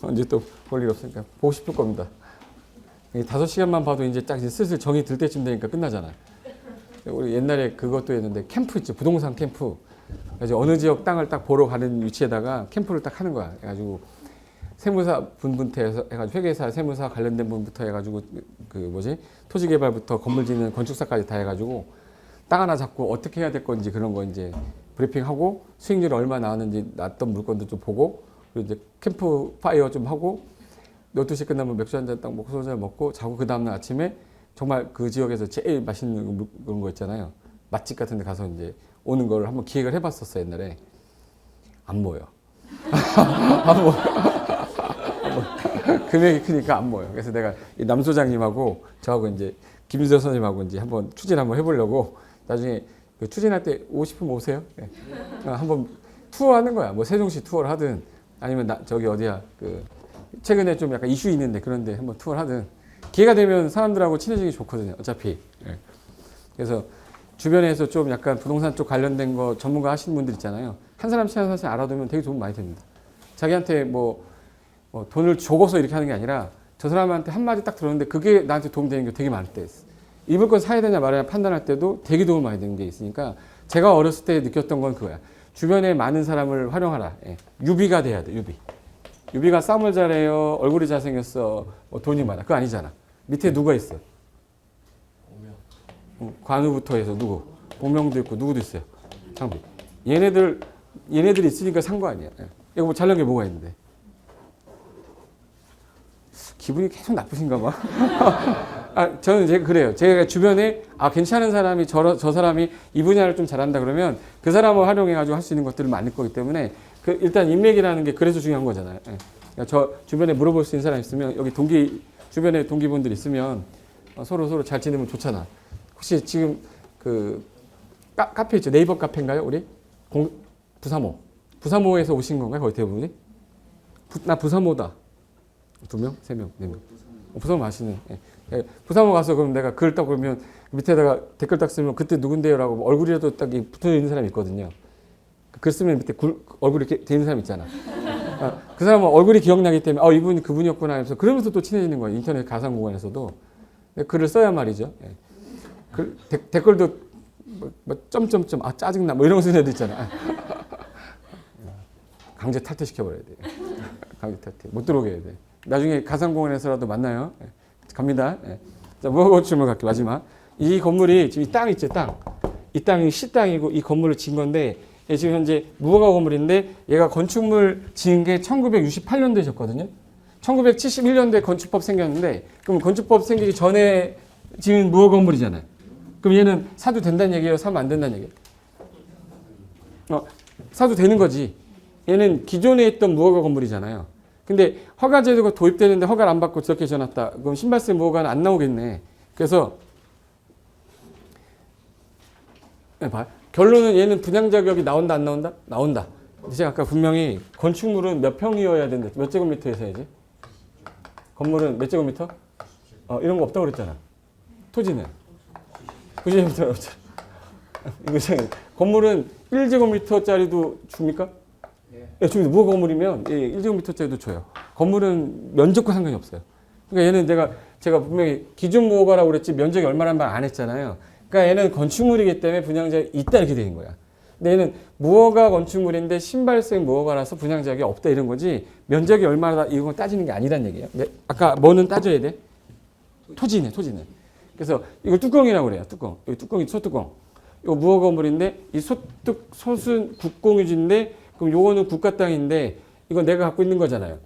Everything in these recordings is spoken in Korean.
언제 또 볼 일 없으니까 보고 싶을 겁니다. 5시간만 봐도 이제 딱 이제 슬슬 정이 들 때쯤 되니까 끝나잖아. 우리 옛날에 그것도 했는데 캠프 있죠. 부동산 캠프. 그래서 어느 지역 땅을 딱 보러 가는 위치에다가 캠프를 딱 하는 거야. 해가지고 세무사 분부터 해가지고 회계사, 세무사 관련된 분부터 해가지고 그 뭐지 토지 개발부터 건물 짓는 건축사까지 다 해가지고 땅 하나 잡고 어떻게 해야 될 건지 그런 거 이제 브리핑하고 수익률이 얼마 나왔는지 났던 물건도 좀 보고 그리고 이제 캠프 파이어 좀 하고 12시 끝나면 맥주 한 잔 딱 먹고 소주 한 잔 먹고 자고 그 다음날 아침에 정말 그 지역에서 제일 맛있는 그런 거 있잖아요. 맛집 같은 데 가서 이제 오는 거를 한번 기획을 해봤었어 옛날에. 안 모여. 안 모여. 금액이 크니까 안 모여. 그래서 내가 이 남 소장님하고 저하고 이제 김주서 선생님하고 이제 한번 추진 한번 해보려고 나중에 그 추진할 때 오고 싶으면 오세요. 네. 한번 투어하는 거야. 뭐 세종시 투어를 하든 아니면 저기 어디야 그 최근에 좀 약간 이슈 있는데 그런데 한번 투어를 하든 기회가 되면 사람들하고 친해지기 좋거든요. 어차피. 네. 그래서 주변에서 좀 약간 부동산 쪽 관련된 거 전문가 하시는 분들 있잖아요. 한 사람씩 한 사람씩 알아두면 되게 도움 많이 됩니다. 자기한테 뭐 돈을 줘서 이렇게 하는 게 아니라 저 사람한테 한마디 딱 들었는데 그게 나한테 도움되는 게 되게 많을 때 있어. 입을 건 사야 되냐 말아야 판단할 때도 되게 도움 많이 되는 게 있으니까 제가 어렸을 때 느꼈던 건 그거야. 주변에 많은 사람을 활용하라. 예. 유비가 돼야 돼. 유비가 싸움을 잘해요. 얼굴이 잘생겼어. 뭐 돈이 많아. 그거 아니잖아. 밑에 누가 있어? 관우부터 해서 누구? 보명도 있고 누구도 있어요. 장비. 얘네들이 있으니까 산 거 아니야. 예. 이거 뭐 잘난 게 뭐가 있는데. 기분이 계속 나쁘신가 봐. 저는 이제 그래요. 제가 주변에 괜찮은 사람이 저 사람이 이 분야를 좀 잘한다 그러면 그 사람을 활용해가지고 할 수 있는 것들을 많을 거기 때문에 일단 인맥이라는 게 그래서 중요한 거잖아요. 예. 그러니까 저 주변에 물어볼 수 있는 사람 있으면 여기 주변에 동기분들 있으면 서로 잘 지내면 좋잖아. 혹시 지금 그 카페 있죠? 네이버 카페인가요? 우리? 부사모에서 오신 건가요? 거의 대부분이? 나 부사모다. 2명? 3명? 4명? 부사모 아시네. 예. 부사모 가서 그럼 내가 글 딱 그러면 밑에다가 댓글 딱 쓰면 그때 누군데요? 라고 얼굴이라도 딱 붙어 있는 사람이 있거든요. 글 쓰면 밑에 얼굴이 이렇게 돼 있는 사람 있잖아. 그 사람은 얼굴이 기억나기 때문에 이분이 그분이었구나 하면서 그러면서 또 친해지는 거예요. 인터넷 가상 공간에서도. 글을 써야 말이죠. 예. 댓글도 점점점 짜증나 뭐 이런 쓰는 애들 있잖아. 강제 탈퇴시켜버려야 돼. 강제 탈퇴. 못 들어오게 해야 돼. 나중에 가상공원에서라도 만나요. 예. 갑니다. 예. 자, 무허가 질문 갈게요. 마지막. 이 건물이 지금 이 땅 있죠, 땅. 이 땅이 시땅이고 이 건물을 지은 건데 지금 현재 무허가 건물인데 얘가 건축물 지은 게 1968년도에 졌거든요. 1971년도에 건축법 생겼는데 그럼 건축법 생기기 전에 지은 무허가 건물이잖아요. 그럼 얘는 사도 된다는 얘기예요? 사면 안 된다는 얘기예요? 사도 되는 거지. 얘는 기존에 있던 무허가 건물이잖아요. 근데 허가제도가 도입되는데 허가를 안 받고 저렇게 지어놨다. 그럼 신발세 무허가는 안 나오겠네. 그래서 봐. 결론은 얘는 분양 자격이 나온다 안 나온다? 나온다. 제가 아까 분명히 건축물은 몇 평이어야 된다. 몇 제곱미터에서 해야지? 건물은 몇 제곱미터? 이런 거 없다고 그랬잖아. 토지는 90제곱미터 없잖아. 이거 건물은 1제곱미터짜리도 줍니까? 예, 줍니다. 무허가 건물이면 1제곱미터짜리도 줘요. 건물은 면적과 상관이 없어요. 그러니까 얘는 제가 분명히 기준 무허가라고 그랬지 면적이 얼마란 말 안 했잖아요. 그러니까 얘는 건축물이기 때문에 분양자격이 있다 이렇게 되는 거야. 근데 얘는 무허가 건축물인데 신발생 무허가라서 분양자격이 없다 이런 거지 면적이 얼마나 이건 따지는 게 아니란 얘기예요. 근데 아까 뭐는 따져야 돼? 토지는. 그래서 이걸 뚜껑이라고 그래요. 뚜껑. 여기 뚜껑이 소뚜껑. 이거 무허가 건물인데 이 솥은 국공유지인데 그럼 요거는 국가 땅인데 이건 내가 갖고 있는 거잖아요.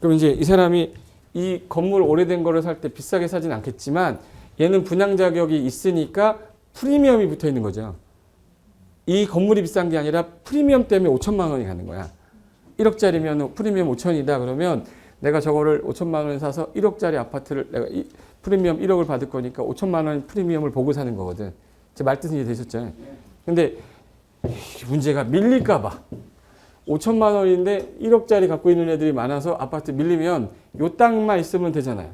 그럼 이제 이 사람이 이 건물 오래된 거를 살 때 비싸게 사진 않겠지만 얘는 분양 자격이 있으니까 프리미엄이 붙어 있는 거죠. 이 건물이 비싼 게 아니라 프리미엄 때문에 5천만 원이 가는 거야. 1억짜리면 프리미엄 5천이다 그러면 내가 저거를 5천만 원에 사서 1억짜리 아파트를 내가 프리미엄 1억을 받을 거니까 5천만 원 프리미엄을 보고 사는 거거든. 제 말뜻은 이해되셨죠? 근데 문제가 밀릴까 봐. 5천만 원인데 1억짜리 갖고 있는 애들이 많아서 아파트 밀리면 요 땅만 있으면 되잖아요.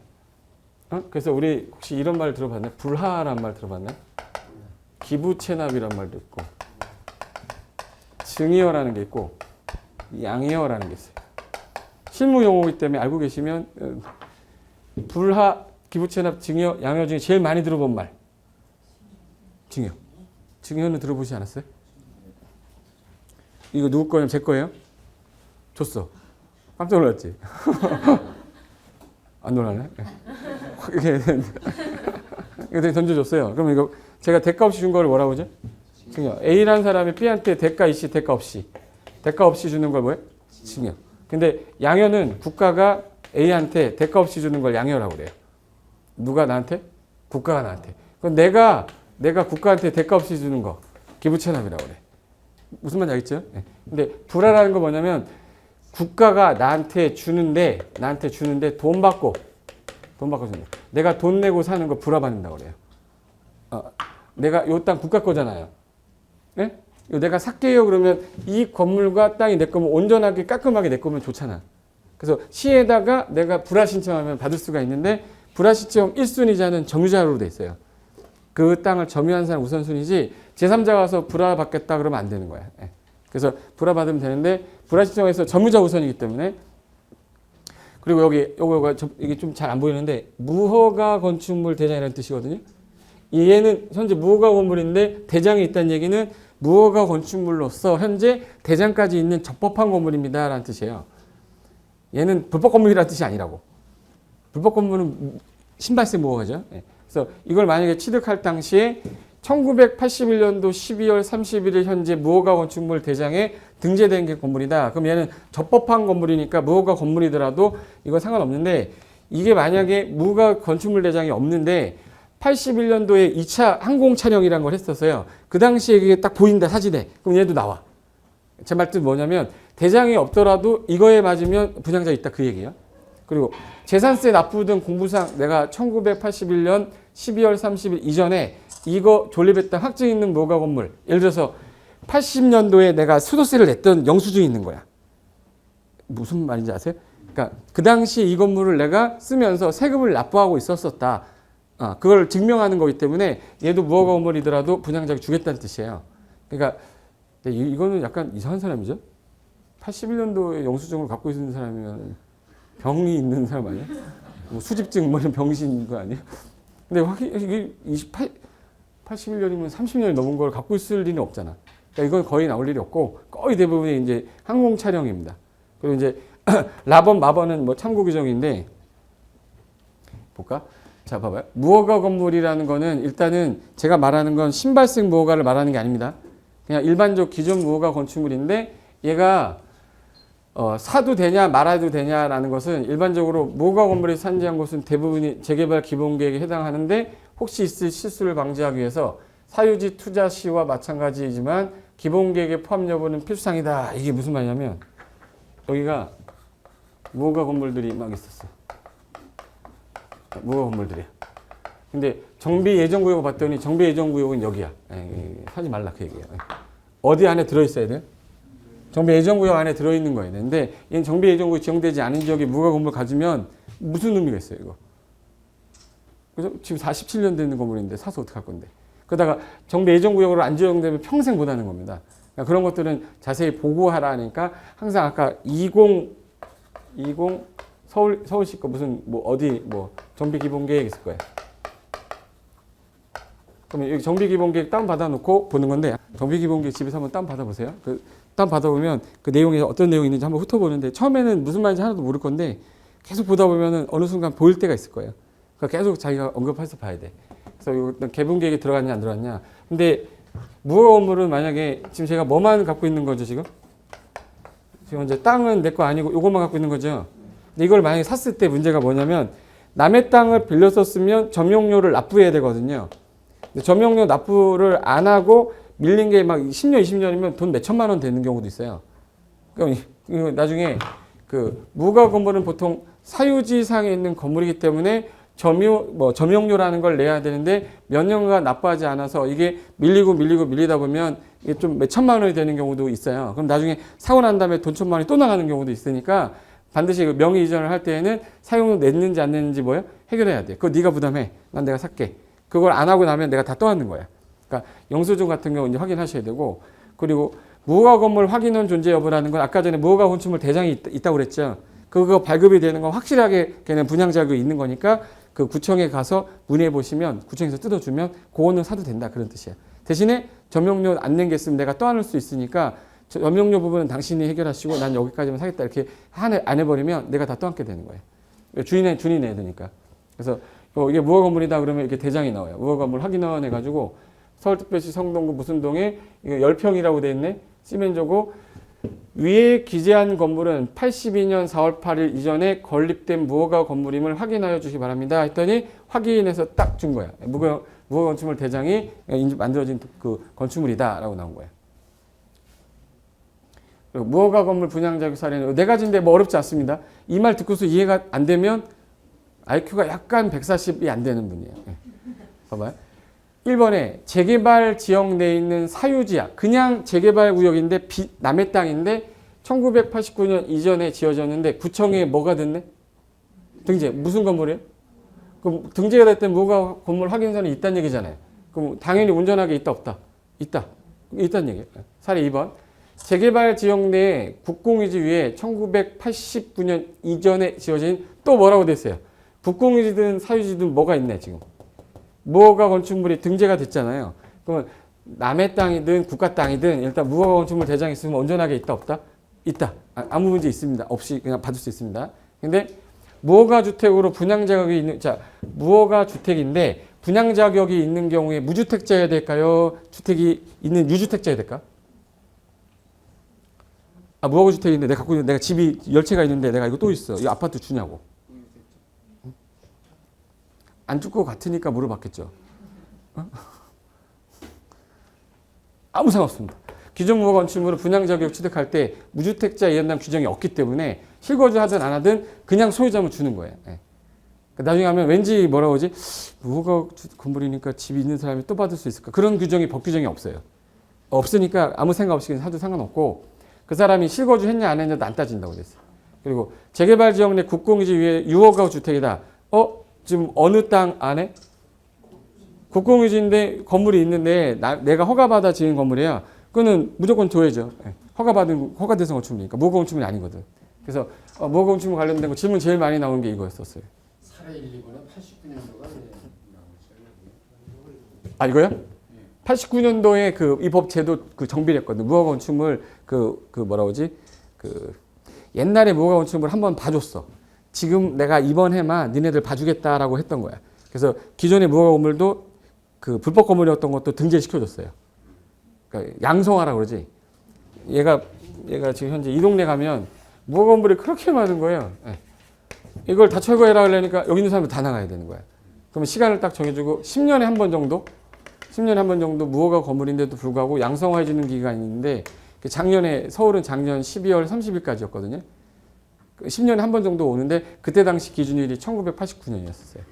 그래서 우리 혹시 이런 말 들어봤나요? 불하란 말 들어봤나요? 기부채납이란 말도 있고 증여라는 게 있고 양여라는 게 있어요. 실무 용어이기 때문에 알고 계시면 불하, 기부채납, 증여, 양여 중에 제일 많이 들어본 말. 증여. 증여는 들어보지 않았어요? 이거 누구 거예요? 제 거예요? 줬어. 깜짝 놀랐지? 안 놀랐네? 이렇게 던져줬어요. 그럼 이거 제가 대가 없이 준 거를 뭐라고 하죠? 증여. A라는 사람이 B한테 대가 있이 대가 없이. 대가 없이 주는 걸 뭐예요? 증여. 근데 양여는 국가가 A한테 대가 없이 주는 걸 양여라고 그래요. 누가 나한테? 국가가 나한테. 그럼 내가 국가한테 대가 없이 주는 거 기부채납이라고 그래. 무슨 말인지 알겠죠? 네. 근데 불화라는 건 뭐냐면 국가가 나한테 주는데 돈 받고 준다. 내가 돈 내고 사는 거 불화받는다고 그래요. 내가 요 땅 국가 거잖아요. 네? 내가 살게요 그러면 이 건물과 땅이 내 거면 온전하게 깔끔하게 내 거면 좋잖아. 그래서 시에다가 내가 불화 신청하면 받을 수가 있는데 불화 신청 1순위자는 점유자로 돼 있어요. 그 땅을 점유한 사람 우선순위지 제3자가 와서 불화 받겠다 그러면 안 되는 거야. 네. 그래서 불화 받으면 되는데 불화 신청에서 점유자 우선이기 때문에 그리고 요거가 이게 좀 잘 안 보이는데 무허가 건축물 대장이라는 뜻이거든요. 얘는 현재 무허가 건물인데 대장이 있다는 얘기는 무허가 건축물로서 현재 대장까지 있는 적법한 건물입니다 라는 뜻이에요. 얘는 불법 건물이라는 뜻이 아니라고. 불법 건물은 신발세 무허가죠. 그래서 이걸 만약에 취득할 당시에 1981년도 12월 31일 현재 무허가 건축물 대장에 등재된 게 건물이다. 그럼 얘는 적법한 건물이니까 무허가 건물이더라도 이거 상관없는데 이게 만약에 무허가 건축물 대장이 없는데 81년도에 2차 항공 촬영이라는 걸 했었어요. 그 당시에 이게 딱 보인다 사진에. 그럼 얘도 나와. 제 말뜻 뭐냐면 대장이 없더라도 이거에 맞으면 분양자 있다 그 얘기예요. 그리고 재산세 납부등 공부상 내가 1981년 12월 30일 이전에 이거 존립했던 확증 있는 무허가 건물 예를 들어서 80년도에 내가 수도세를 냈던 영수증이 있는 거야. 무슨 말인지 아세요? 그러니까 그 당시 이 건물을 내가 쓰면서 세금을 납부하고 있었었다. 그걸 증명하는 거기 때문에 얘도 무허가 건물이더라도 분양자에게 주겠다는 뜻이에요. 그러니까 이거는 약간 이상한 사람이죠. 81년도에 영수증을 갖고 있는 사람이면 병이 있는 사람 아니야? 뭐 수집증 뭐 이런 병신 거 아니에요? 근데 이게 81년이면 30년이 넘은 걸 갖고 있을 리는 없잖아. 그러니까 이건 거의 나올 일이 없고 거의 대부분이 이제 항공 촬영입니다. 그리고 이제 라번 마번은 뭐 참고 규정인데 볼까? 자 봐봐요. 무허가 건물이라는 거는 일단은 제가 말하는 건 신발생 무허가를 말하는 게 아닙니다. 그냥 일반적 기존 무허가 건축물인데 얘가 사도 되냐 말아도 되냐라는 것은 일반적으로 무허가 건물이 산지한 곳은 대부분이 재개발 기본계획에 해당하는데 혹시 있을 실수를 방지하기 위해서 사유지 투자 시와 마찬가지이지만 기본계획의 포함 여부는 필수사항이다. 이게 무슨 말이냐면 여기가 무허가 건물들이 막 있었어. 무허가 건물들이야. 근데 정비 예정구역을 봤더니 정비 예정구역은 여기야. 하지 말라 그 얘기야. 어디 안에 들어있어야 돼? 정비 예정구역 안에 들어있는 거예요. 근데 얘는 정비 예정구역 지정되지 않은 지역에 무허가 건물 가지면 무슨 의미가 있어요, 이거? 그죠? 지금 47년 되는 건물인데 사서 어떡할 건데. 그러다가 정비 예정구역으로 안 지정되면 평생 못 하는 겁니다. 그러니까 그런 것들은 자세히 보고하라니까 항상 아까 20 서울시 거 무슨 뭐 어디 뭐 정비 기본 계획 있을 거예요. 그러면 여기 정비 기본 계획 다운 받아 놓고 보는 건데 정비 기본 계획 집에서 한번 다운 받아 보세요. 그 다운 받아 보면 그 내용에 어떤 내용이 있는지 한번 훑어보는데 처음에는 무슨 말인지 하나도 모를 건데 계속 보다 보면은 어느 순간 보일 때가 있을 거예요. 그러니까 계속 자기가 언급해서 봐야 돼. 그래서 이거 개분 계획에 들어갔냐 안 들어갔냐. 근데 무허가 건물은 만약에 지금 제가 뭐만 갖고 있는 거죠 지금? 지금 이제 땅은 내 거 아니고 이것만 갖고 있는 거죠. 근데 이걸 만약에 샀을 때 문제가 뭐냐면 남의 땅을 빌려서 쓰면 점용료를 납부해야 되거든요. 근데 점용료 납부를 안 하고 밀린 게 막 10년, 20년이면 돈 몇 천만 원 되는 경우도 있어요. 그럼 나중에 그 무허가 건물은 보통 사유지상에 있는 건물이기 때문에 점용료라는 걸 내야 되는데 몇 년간 납부하지 않아서 이게 밀리다 보면 이게 좀 몇 천만 원이 되는 경우도 있어요. 그럼 나중에 사고 난 다음에 돈 천만 원이 또 나가는 경우도 있으니까 반드시 명의 이전을 할 때에는 사용료 냈는지 안 냈는지 뭐예요? 해결해야 돼. 그거 네가 부담해. 난 내가 살게. 그걸 안 하고 나면 내가 다 떠안는 거야. 그러니까 영수증 같은 경우 이제 확인하셔야 되고 그리고 무허가 건물 확인원 존재 여부라는 건 아까 전에 무허가 건축물 대장이 있다고 그랬죠. 그거 발급이 되는 건 확실하게 걔는 분양 자격이 있는 거니까 그 구청에 가서 문의해 보시면 구청에서 뜯어주면 그거는 사도 된다 그런 뜻이야. 대신에 전용료 안 낸 게 있으면 내가 떠안을 수 있으니까 전용료 부분은 당신이 해결하시고 난 여기까지만 사겠다 이렇게 안 해버리면 내가 다 떠안게 되는 거예요. 주인이 내야 되니까. 그래서 이게 무허가 건물이다 그러면 이렇게 대장이 나와요. 무허가 건물 확인원 해가지고 서울특별시 성동구 무슨 동에 이거 10평이라고 돼 있네. 시멘저고 위에 기재한 건물은 82년 4월 8일 이전에 건립된 무허가 건물임을 확인하여 주시기 바랍니다. 했더니 확인해서 딱 준 거야. 무허가 건축물 대장이 만들어진 그 건축물이다라고 나온 거야. 그리고 무허가 건물 분양 자격 사례는 네 가지인데 뭐 어렵지 않습니다. 이 말 듣고서 이해가 안 되면 IQ가 약간 140이 안 되는 분이에요. 봐봐요. 1번에 재개발 지역 내에 있는 사유지야. 그냥 재개발 구역인데 남의 땅인데 1989년 이전에 지어졌는데 구청에 뭐가 됐네? 등재. 무슨 건물이에요? 그럼 등재가 됐던 무허가 건물 확인서는 있다는 얘기잖아요. 그럼 당연히 운전하게 있다 없다? 있다. 있다는 얘기예요. 사례 2번. 재개발 지역 내에 국공유지 위에 1989년 이전에 지어진 또 뭐라고 됐어요? 국공유지든 사유지든 뭐가 있네 지금. 무허가 건축물이 등재가 됐잖아요. 그러면 남의 땅이든 국가 땅이든 일단 무허가 건축물 대장이 있으면 온전하게 있다 없다? 있다. 아무 문제 있습니다. 없이 그냥 받을 수 있습니다. 근데 무허가 주택으로 분양 자격이 있는 무허가 주택인데 분양 자격이 있는 경우에 무주택자여야 될까요? 주택이 있는 유주택자여야 될까? 무허가 주택인데 내가 갖고 있는 내가 집이 10채가 있는데 내가 이거 또 있어. 이 아파트 주냐고. 안 줄 것 같으니까 물어봤겠죠. 아무 상관없습니다. 기존 무허가 건축물을 분양 자격 취득할 때 무주택자 이해한다는 규정이 없기 때문에 실거주 하든 안 하든 그냥 소유자만 주는 거예요. 예. 나중에 하면 왠지 뭐라고 하지? 무허가 건물이니까 집이 있는 사람이 또 받을 수 있을까? 그런 규정이 법 규정이 없어요. 없으니까 아무 생각 없이 그냥 사도 상관없고 그 사람이 실거주 했냐 안 했냐도 안 따진다고 그랬어요. 그리고 재개발 지역 내 국공유지 위에 유허가 주택이다. 지금 어느 땅 안에? 국공유지인데 건물이 있는데 내가 허가받아 지은 건물이야. 그거는 무조건 줘야죠. 허가돼서 건축물이니까. 무허가 건축물이 아니거든. 그래서 무허가 건축물 관련된 거 질문 제일 많이 나오는 게 이거였었어요. 사례 1, 2번에 89년도가 이거요? 89년도에 이 법 제도 정비를 했거든. 무허가 건축물 뭐라고 하지? 옛날에 무허가 건축물 한번 봐줬어. 지금 내가 이번 해만 니네들 봐주겠다라고 했던 거야. 그래서 기존의 무허가 건물도 불법 건물이었던 것도 등재시켜줬어요. 그러니까 양성화라고 그러지. 얘가 지금 현재 이 동네 가면 무허가 건물이 그렇게 많은 거예요. 이걸 다 철거해라 하려니까 여기 있는 사람들 다 나가야 되는 거야. 그러면 시간을 딱 정해주고 10년에 한 번 정도 무허가 건물인데도 불구하고 양성화해주는 기간이 있는데 서울은 작년 12월 30일까지였거든요. 10년에 한 번 정도 오는데 그때 당시 기준일이 1989년이었어요.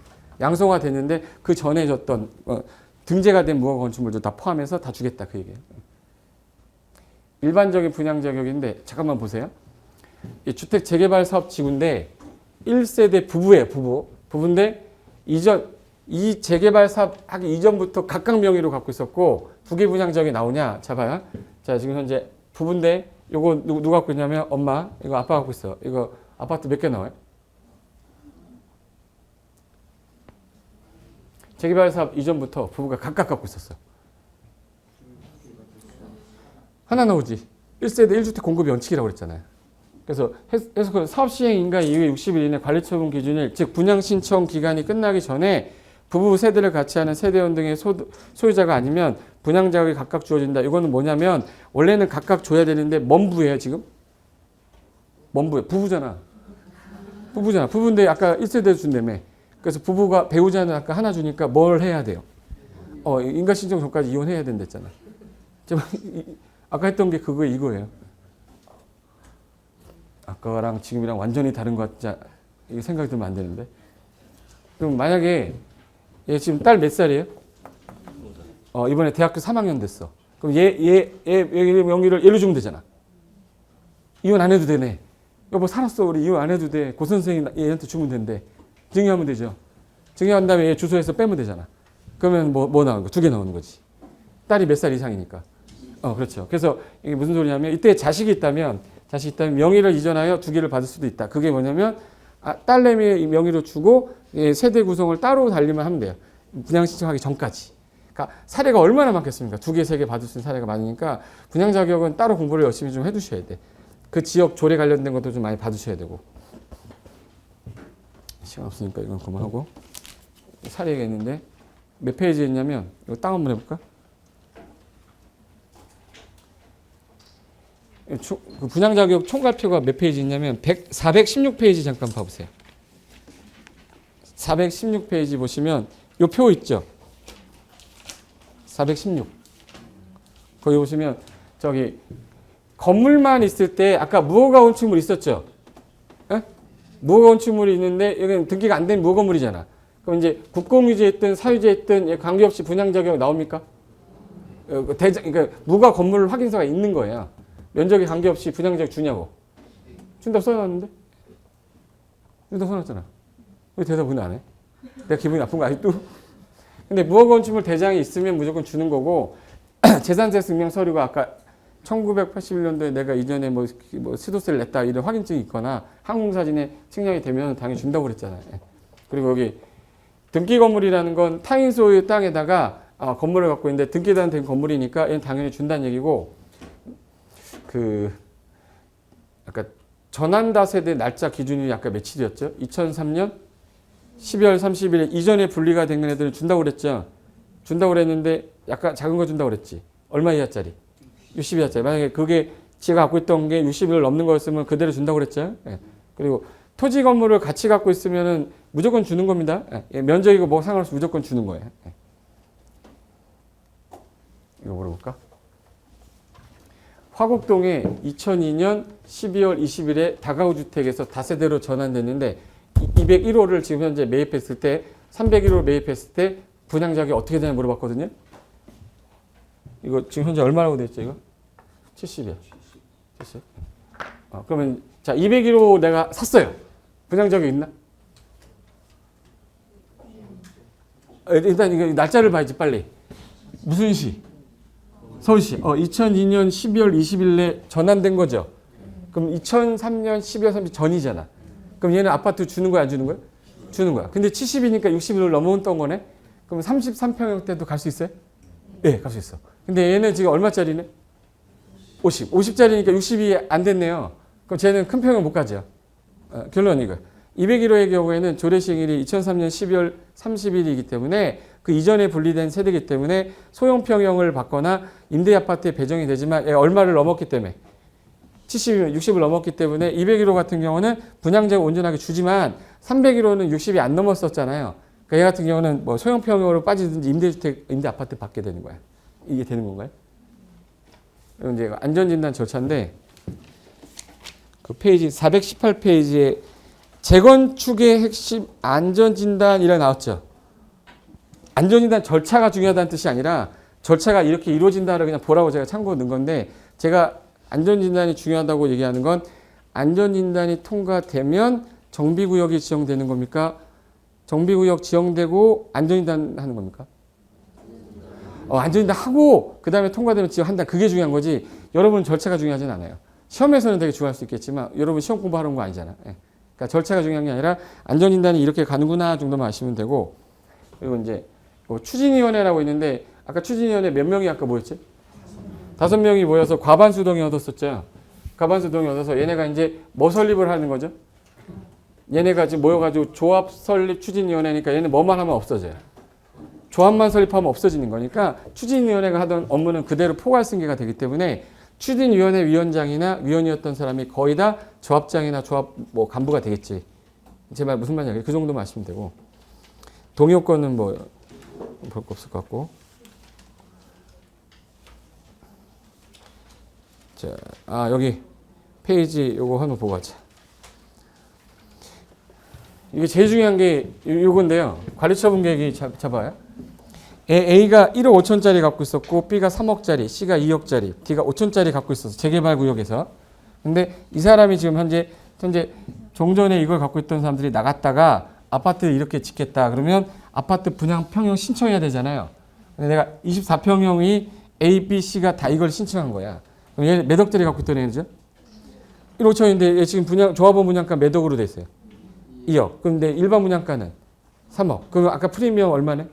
양성화 됐는데 그 전에 줬던 등재가 된 무허가 건축물도 다 포함해서 다 주겠다 그 얘기예요. 일반적인 분양 자격인데 잠깐만 보세요. 이 주택 재개발 사업 지구인데 1세대 부부예요. 부부인데 이 재개발 사업 하기 이전부터 각각 명의로 갖고 있었고 부기 분양 자격이 나오냐? 자 봐요. 자 지금 현재 부부인데 요거 누가 갖고 있냐면 엄마, 이거 아빠 갖고 있어. 이거 아파트 몇 개 나와요? 재개발 사업 이전부터 부부가 각각 갖고 있었어. 하나 나오지. 1세대 1주택 공급 연칙이라고 그랬잖아요. 그래서 그 사업 시행 인가 이후에 60일 이내 관리처분 기준일, 즉 분양 신청 기간이 끝나기 전에 부부 세대를 같이 하는 세대원 등의 소유자가 아니면 분양 자격이 각각 주어진다. 이거는 뭐냐면 원래는 각각 줘야 되는데 뭔 부예요 지금? 뭔 부예요? 부부잖아. 부부인데 아까 1세대 준다며. 그래서 부부가 배우자는 아까 하나 주니까 뭘 해야 돼요? 인가 신청 전까지 이혼해야 된댔잖아. 아까 했던 게 이거예요. 아까랑 지금이랑 완전히 다른 것 같지? 이게 생각이 들면 안 되는데. 그럼 만약에 얘 지금 딸 몇 살이에요? 이번에 대학교 3학년 됐어. 그럼 얘 명의를 얘로 주면 되잖아. 이혼 안 해도 되네. 여보 살았어 우리 이혼 안 해도 돼. 고 선생이 얘한테 주면 된대. 증여하면 되죠. 증여한 다음에 얘 주소에서 빼면 되잖아. 그러면 뭐 나오는 거? 2개 나오는 거지. 딸이 몇 살 이상이니까. 그렇죠. 그래서 이게 무슨 소리냐면 이때 자식이 있다면 다시 있다면 명의를 이전하여 두 개를 받을 수도 있다. 그게 뭐냐면 딸내미의 명의로 주고 세대 구성을 따로 달리만 하면 돼요. 분양 신청하기 전까지. 그러니까 사례가 얼마나 많겠습니까? 두 개, 세 개 받을 수 있는 사례가 많으니까 분양 자격은 따로 공부를 열심히 좀 해두셔야 돼. 그 지역 조례 관련된 것도 좀 많이 받으셔야 되고. 시간 없으니까 이건 그만하고. 사례가 있는데 몇 페이지에 있냐면 이거 땅 한번 해볼까? 그 분양 자격 총괄표가 몇 페이지 있냐면 416페이지 잠깐 봐보세요. 416페이지 보시면 요 표 있죠? 416. 거기 보시면 저기 건물만 있을 때 아까 무허가 건축물 있었죠? 에? 무허가 건축물이 있는데 여기는 등기가 안 된 무허가 건물이잖아. 그럼 이제 국공유지에 있든 사유지에 있든 관계없이 분양 자격 나옵니까? 그러니까 무허가 건물 확인서가 있는 거예요. 면적에 관계없이 분양 자격 주냐고. 준다고 써놨는데? 준다고 써놨잖아. 왜 대답은 안 해? 내가 기분이 나쁜 거 아직도? 근데 무허가 건축물 대장이 있으면 무조건 주는 거고 재산세 증명 서류가 아까 1981년도에 내가 이전에 뭐 수도세를 냈다 이런 확인증이 있거나 항공사진에 측량이 되면 당연히 준다고 그랬잖아요. 그리고 여기 등기 건물이라는 건 타인 소유의 땅에다가 건물을 갖고 있는데 등기된 건물이니까 얘는 당연히 준다는 얘기고 아까 전환다 세대 날짜 기준이 아까 며칠이었죠? 2003년 12월 30일에 이전에 분리가 된 애들은 준다고 그랬죠. 준다고 그랬는데 약간 작은 거 준다고 그랬지. 얼마 이하짜리? 60이하짜리. 만약에 그게 지가 갖고 있던 게 60을 넘는 거였으면 그대로 준다고 그랬죠. 예. 그리고 토지 건물을 같이 갖고 있으면은 무조건 주는 겁니다. 예. 면적이고 뭐 상관없이 무조건 주는 거예요. 예. 이거 물어볼까? 화곡동에 2002년 12월 20일에 다가구 주택에서 다세대로 전환됐는데 201호를 지금 현재 매입했을 때 301호 매입했을 때 분양자격이 어떻게 되냐 물어봤거든요. 이거 지금 현재 얼마라고 돼 있죠 이거? 70이요. 70. 그러면 자 201호 내가 샀어요. 분양자격이 있나? 일단 이거 날짜를 봐야지 빨리. 무슨 시? 서울시. 2002년 12월 20일에 전환된 거죠. 그럼 2003년 12월 30일 전이잖아. 그럼 얘는 아파트 주는 거야 안 주는 거야? 주는 거야. 근데 70이니까 60일을 넘어온 거네. 그럼 33평형 때도 갈 수 있어요? 네, 갈 수 있어. 근데 얘는 지금 얼마짜리네? 50. 50짜리니까 60이 안 됐네요. 그럼 쟤는 큰 평형 못 가죠. 결론 이거. 201호의 경우에는 조례 시행일이 2003년 12월 30일이기 때문에 그 이전에 분리된 세대이기 때문에 소형 평형을 받거나 임대 아파트에 배정이 되지만 얼마를 넘었기 때문에 70이면 60을 넘었기 때문에 201호 같은 경우는 분양자가 온전하게 주지만 301호는 60이 안 넘었었잖아요. 그러니까 얘 같은 경우는 뭐 소형 평형으로 빠지든지 임대 아파트 받게 되는 거야. 이게 되는 건가요? 그럼 이제 안전진단 절차인데 그 페이지 418페이지에 재건축의 핵심 안전진단이라 나왔죠. 안전진단 절차가 중요하다는 뜻이 아니라 절차가 이렇게 이루어진다를 그냥 보라고 제가 참고 넣은 건데 제가 안전진단이 중요하다고 얘기하는 건 안전진단이 통과되면 정비구역이 지정되는 겁니까? 정비구역 지정되고 안전진단 하는 겁니까? 안전진단 하고 그 다음에 통과되면 지정한다. 그게 중요한 거지. 여러분 절차가 중요하진 않아요. 시험에서는 되게 중요할 수 있겠지만 여러분 시험 공부하는 거 아니잖아. 그러니까 절차가 중요한 게 아니라 안전진단이 이렇게 가는구나 정도만 아시면 되고 그리고 이제 추진위원회라고 있는데 아까 추진위원회 몇 명이 아까 뭐였지? 5명이 모여서 과반수 동의 얻었었죠. 과반수 동의 얻어서 얘네가 이제 뭐 설립을 하는 거죠? 얘네가 지금 모여가지고 조합 설립 추진위원회니까 얘는 뭐만 하면 없어져요. 조합만 설립하면 없어지는 거니까 추진위원회가 하던 업무는 그대로 포괄승계가 되기 때문에 추진위원회 위원장이나 위원이었던 사람이 거의 다 조합장이나 조합 뭐 간부가 되겠지. 제 말 무슨 말이냐? 그 정도만 아시면 되고 동의 요건은 뭐 볼 거 없을 것 같고. 자, 여기 페이지 요거 한번 보고 가자. 이게 제일 중요한 게 요건데요. 관리처분 계획이 잡아요. A가 1억 5천짜리 갖고 있었고 B가 3억짜리, C가 2억짜리, D가 5천짜리 갖고 있었어. 재개발 구역에서. 근데 이 사람이 지금 현재 종전에 이걸 갖고 있던 사람들이 나갔다가 아파트를 이렇게 짓겠다. 그러면 아파트 분양 평형 신청해야 되잖아요. 근데 내가 24평형이 A, B, C가 다 이걸 신청한 거야. 그럼 얘 몇 억짜리 갖고 있던 애죠? 1억 5천인데 얘 지금 조합원 분양가 몇 억으로 돼 있어요? 2억. 그런데 일반 분양가는 3억. 그럼 아까 프리미엄 얼마네?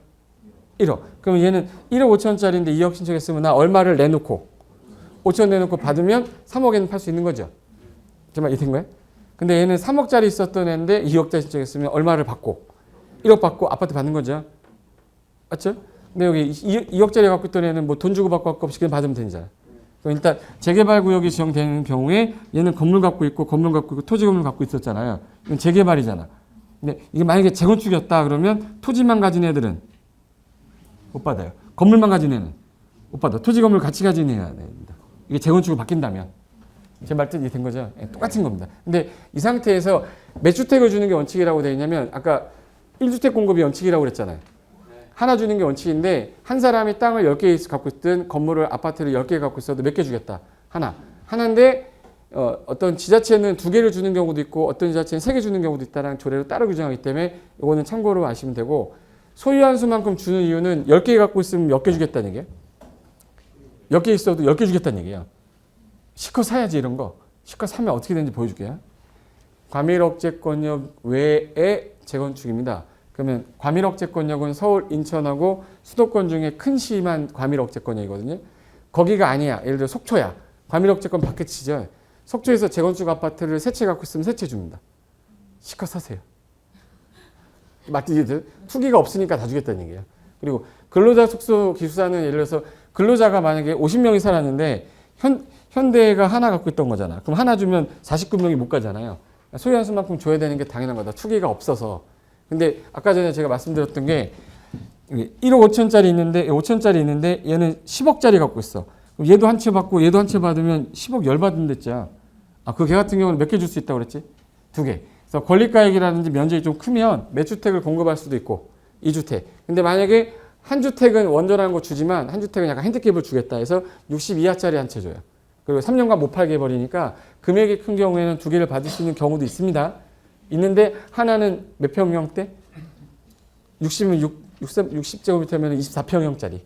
1억. 그럼 얘는 1억 5천짜리인데 2억 신청했으면 나 얼마를 내놓고 5천 내놓고 받으면 3억에는 팔 수 있는 거죠. 정말 이된 거예요? 근데 얘는 3억짜리 있었던 애인데 2억짜리 신청했으면 얼마를 받고 1억 받고 아파트 받는 거죠. 맞죠? 근데 여기 2억짜리 갖고 있던 애는 뭐 돈 주고 받고 없이 그냥 받으면 되잖아요. 그럼 일단 재개발 구역이 지정되는 경우에 얘는 건물 갖고 있고 토지 건물 갖고 있었잖아요. 이건 재개발이잖아. 근데 이게 만약에 재건축이었다 그러면 토지만 가진 애들은 못 받아요. 건물만 가진 애는 못 받아. 토지 건물 같이 가진 애야 됩니다. 이게 재건축으로 바뀐다면 제 말 뜻이 된 거죠. 똑같은 겁니다. 근데 이 상태에서 몇 주택을 주는 게 원칙이라고 되어 있냐면 아까 1주택 공급이 원칙이라고 그랬잖아요. 하나 주는 게 원칙인데 한 사람이 땅을 10개 갖고 있든 건물을 아파트를 10개 갖고 있어도 몇 개 주겠다. 하나인데 어떤 지자체는 2개를 주는 경우도 있고 어떤 지자체는 3개 주는 경우도 있다는 조례로 따로 규정하기 때문에 이거는 참고로 아시면 되고 소유한 수만큼 주는 이유는 10개 갖고 있으면 몇 개 주겠다는 얘기예요. 10개 있어도 10개 주겠다는 얘기예요. 실컷 사야지 이런 거. 실컷 사면 어떻게 되는지 보여줄게요. 과밀억제권역 외의 재건축입니다. 그러면 과밀억제권역은 서울, 인천하고 수도권 중에 큰 시만 과밀억제권역이거든요. 거기가 아니야. 예를 들어 속초야. 과밀억제권 밖에 치죠. 속초에서 재건축 아파트를 3채 갖고 있으면 3채 줍니다. 실컷 사세요. 맞지? 투기가 없으니까 다 주겠다는 얘기예요. 그리고 근로자 숙소 기숙사는 예를 들어서 근로자가 만약에 50명이 살았는데 현대가 하나 갖고 있던 거잖아. 그럼 하나 주면 49명이 못 가잖아요. 소유한 수만큼 줘야 되는 게 당연한 거다. 투기가 없어서. 근데 아까 전에 제가 말씀드렸던 게 1억 5천짜리 있는데 5천짜리 있는데 얘는 10억짜리 갖고 있어. 그럼 얘도 한 채 받고 얘도 한 채 받으면 10억 열 받은댔죠. 그 개 같은 경우는 몇 개 줄 수 있다고 그랬지? 2개. 그래서 권리가액이라든지 면적이 좀 크면 몇 주택을 공급할 수도 있고 2주택. 근데 만약에 한 주택은 원전한 거 주지만 한 주택은 약간 핸디캡을 주겠다 해서 60 이하짜리 한 채 줘요. 그리고 3년간 못 팔게 해버리니까 금액이 큰 경우에는 2개를 받을 수 있는 경우도 있습니다. 있는데 하나는 몇 평형대? 60제곱미터면 24평형짜리.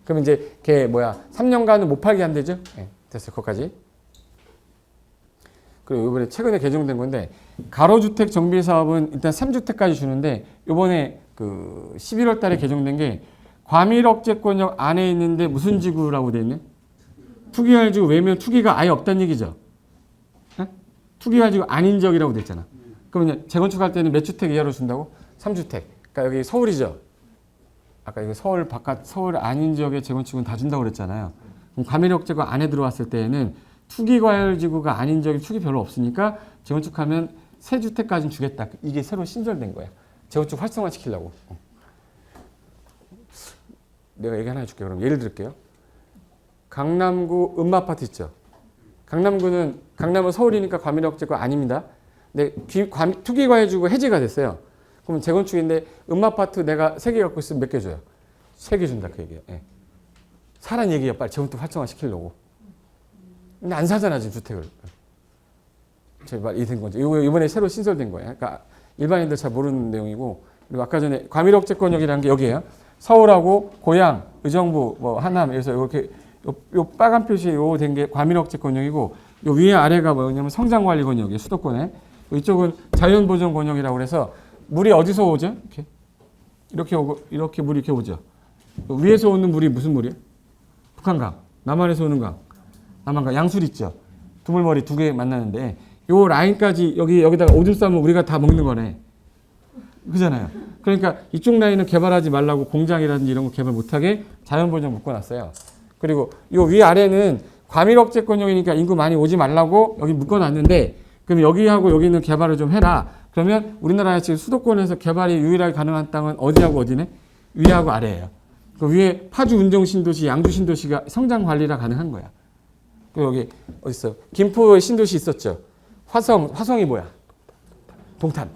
그러면 이제 걔 3년간은 못 팔게 한대죠? 네, 됐어요. 거기까지. 그리고 이번에 최근에 개정된 건데 가로주택 정비사업은 일단 3주택까지 주는데 이번에 11월 달에 개정된 게 과밀억제권역 안에 있는데 무슨 지구라고 돼 있네? 투기할 지구 외면 투기가 아예 없다는 얘기죠. 네? 투기할 지구 아닌 지역이라고 돼 있잖아. 그러면 재건축할 때는 몇 주택 이하로 준다고? 3주택. 그러니까 여기 서울이죠. 아까 이거 서울 바깥 서울 아닌 지역의 재건축은 다 준다고 그랬잖아요. 그럼 과밀억제권 안에 들어왔을 때에는 투기과열지구가 아닌 지역이 투기 별로 없으니까 재건축하면 3주택까지는 주겠다. 이게 새로 신설된 거야. 재건축 활성화시키려고. 내가 얘기 하나 해줄게요. 그럼 예를 들게요. 강남구 음마아파트 있죠. 강남은 서울이니까 과밀억제권 아닙니다. 근데 투기과열지구 해제가 됐어요. 그러면 재건축인데 음마아파트 내가 3개 갖고 있으면 몇 개 줘요? 3개 준다 그 얘기예요. 예. 사란 얘기야. 빨리 재건축 활성화시키려고. 근데 안 사잖아 지금 주택을. 제발 이된 거죠. 이번에 새로 신설된 거예요. 그러니까 일반인들 잘 모르는 내용이고 그리고 아까 전에 과밀억제권역이라는 게 여기예요. 서울하고 고양, 의정부, 하남 여기서 이렇게 요 빨간 표시 요 된 게 과밀억제권역이고 요 위에 아래가 뭐냐면 성장관리권역이에요. 수도권에. 이쪽은 자연보전권역이라고 그래서 물이 어디서 오죠? 이렇게 오고 이렇게 물이 이렇게 오죠. 위에서 오는 물이 무슨 물이에요? 북한강. 남한에서 오는 강. 남한강. 양수리 있죠. 두물머리 2개 만나는데 요 라인까지 여기다가 오줌 싸면 우리가 다 먹는 거네. 그잖아요. 그러니까 이쪽 라인은 개발하지 말라고 공장이라든지 이런 거 개발 못하게 자연보전 묶어놨어요. 그리고 요 위아래는 과밀억제권역이니까 인구 많이 오지 말라고 여기 묶어놨는데 그럼 여기하고 여기는 개발을 좀 해라. 그러면 우리나라 지금 수도권에서 개발이 유일하게 가능한 땅은 어디하고 어디네? 위하고 아래예요. 그 위에 파주 운정신도시, 양주 신도시가 성장 관리라 가능한 거야. 그 여기 어디 있어? 김포에 신도시 있었죠. 화성이 뭐야? 동탄.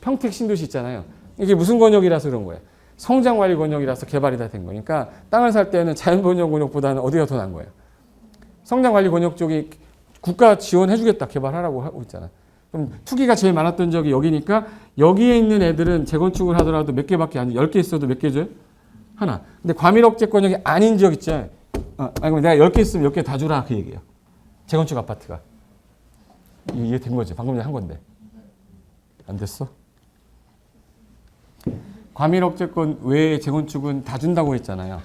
평택 신도시 있잖아요. 이게 무슨 권역이라서 그런 거예요. 성장 관리 권역이라서 개발이 다 된 거니까 땅을 살 때는 자연보전 권역보다는 어디가 더 나은 거예요? 성장 관리 권역 쪽이 국가 지원해주겠다 개발하라고 하고 있잖아. 그럼 투기가 제일 많았던 지역이 여기니까 여기에 있는 애들은 재건축을 하더라도 몇 개밖에 안 돼. 10개 있어도 몇 개 줘요? 하나. 근데 과밀억제권역이 아닌 지역 있죠. 아니 내가 10개 있으면 10개 다 주라 그 얘기예요. 재건축 아파트가. 이해된 거지? 방금 전에 한 건데. 안 됐어? 과밀억제권 외의 재건축은 다 준다고 했잖아요.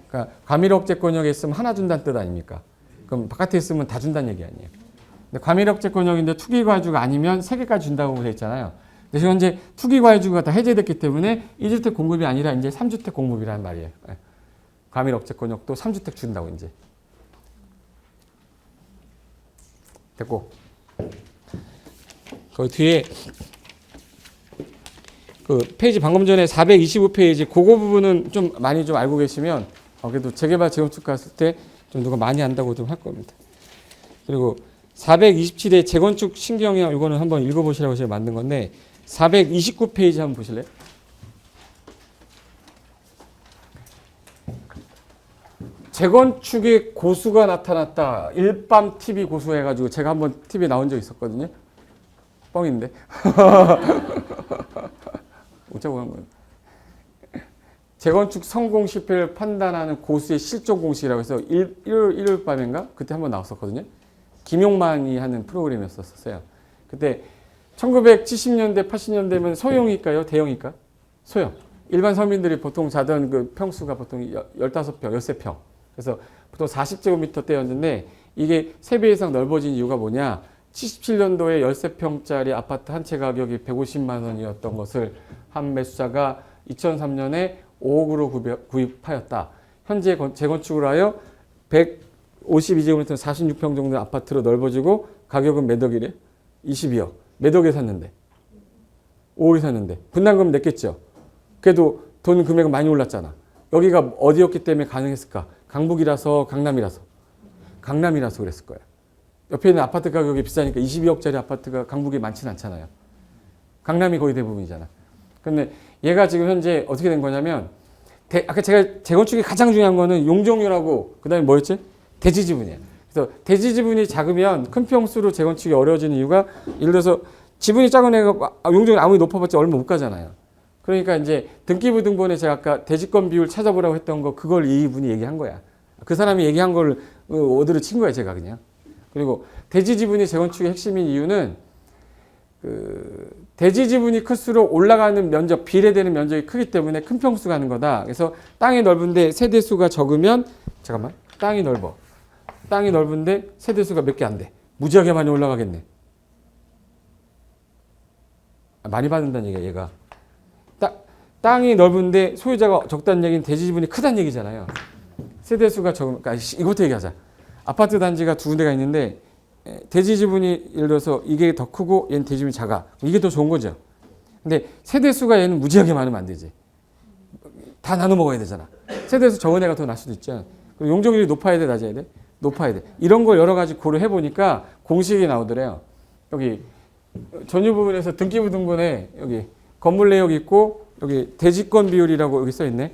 그러니까 과밀억제권역에 있으면 하나 준다는 뜻 아닙니까? 그럼 바깥에 있으면 다 준다는 얘기 아니에요. 근데 과밀억제권역인데 투기과주가 아니면 3개까지 준다고 했잖아요. 근데 현재 투기과주가 다 해제됐기 때문에 2주택 공급이 아니라 이제 3주택 공급이라는 말이에요. 과밀억제권역도 3주택 준다고 이제. 됐고. 그 뒤에 그 페이지 방금 전에 425페이지 그거 부분은 좀 많이 좀 알고 계시면 그래도 재개발 재건축 갔을 때 좀 누가 많이 안다고 좀 할 겁니다. 그리고 427의 재건축 신경영 이거는 한번 읽어보시라고 제가 만든 건데 429페이지 한번 보실래요? 재건축의 고수가 나타났다. 일밤 TV 고수 해가지고 제가 한번 TV에 나온 적 있었거든요. 뻥인데. 어쩌고 한 거예요. 재건축 성공 실패를 판단하는 고수의 실존 공식이라고 해서 일요일 밤인가? 그때 한번 나왔었거든요. 김용만이 하는 프로그램이었었어요. 그때 1970년대, 80년대면 소형일까요? 대형일까? 소형. 일반 서민들이 보통 자던 그 평수가 보통 15평, 13평. 그래서 보통 40제곱미터대였는데 이게 3배 이상 넓어진 이유가 뭐냐? 77년도에 13평짜리 아파트 한 채 가격이 150만 원이었던 것을 한 매수자가 2003년에 5억으로 구입하였다. 현재 재건축을 하여 152제곱미터 46평 정도 아파트로 넓어지고 가격은 몇 억이래? 22억. 몇 억에 샀는데? 5억에 샀는데. 분담금 냈겠죠? 그래도 돈 금액은 많이 올랐잖아. 여기가 어디였기 때문에 가능했을까? 강북이라서 강남이라서. 강남이라서 그랬을 거야. 옆에 있는 아파트 가격이 비싸니까 22억짜리 아파트가 강북에 많지는 않잖아요. 강남이 거의 대부분이잖아. 근데 얘가 지금 현재 어떻게 된 거냐면 아까 제가 재건축이 가장 중요한 거는 용적률하고 그다음에 뭐였지? 대지 지분이에요. 그래서 대지 지분이 작으면 큰 평수로 재건축이 어려워지는 이유가 예를 들어서 지분이 작은 애가 용적률 아무리 높아봤자 얼마 못 가잖아요. 그러니까 이제 등기부등본에 제가 아까 대지권 비율 찾아보라고 했던 거 그걸 이분이 얘기한 거야. 그 사람이 얘기한 걸 오드를 친 거야 제가 그냥. 그리고 대지 지분이 재건축의 핵심인 이유는 대지 지분이 클수록 올라가는 면적, 비례되는 면적이 크기 때문에 큰 평수가 하는 거다. 그래서 땅이 넓은데 세대수가 적으면 잠깐만 땅이 넓어. 땅이 넓은데 세대수가 몇 개 안 돼. 무지하게 많이 올라가겠네. 많이 받는다는 얘기야 얘가. 땅이 넓은데 소유자가 적다는 얘기는 대지 지분이 크다는 얘기잖아요. 세대수가 적으면 그러니까 이것도 얘기하자. 아파트 단지가 두 군데가 있는데 대지 지분이 예를 들어서 이게 더 크고 얘는 대지 지분이 작아. 이게 더 좋은 거죠. 근데 세대수가 얘는 무지하게 많으면 안 되지. 다 나눠 먹어야 되잖아. 세대수 적은 애가 더 날 수도 있잖아. 그리고 용적률이 높아야 돼, 낮아야 돼? 높아야 돼. 이런 걸 여러 가지 고려해 보니까 공식이 나오더래요. 여기 전유 부분에서 등기부등본에 여기 건물 내역 있고 여기 대지권 비율이라고 여기 써 있네.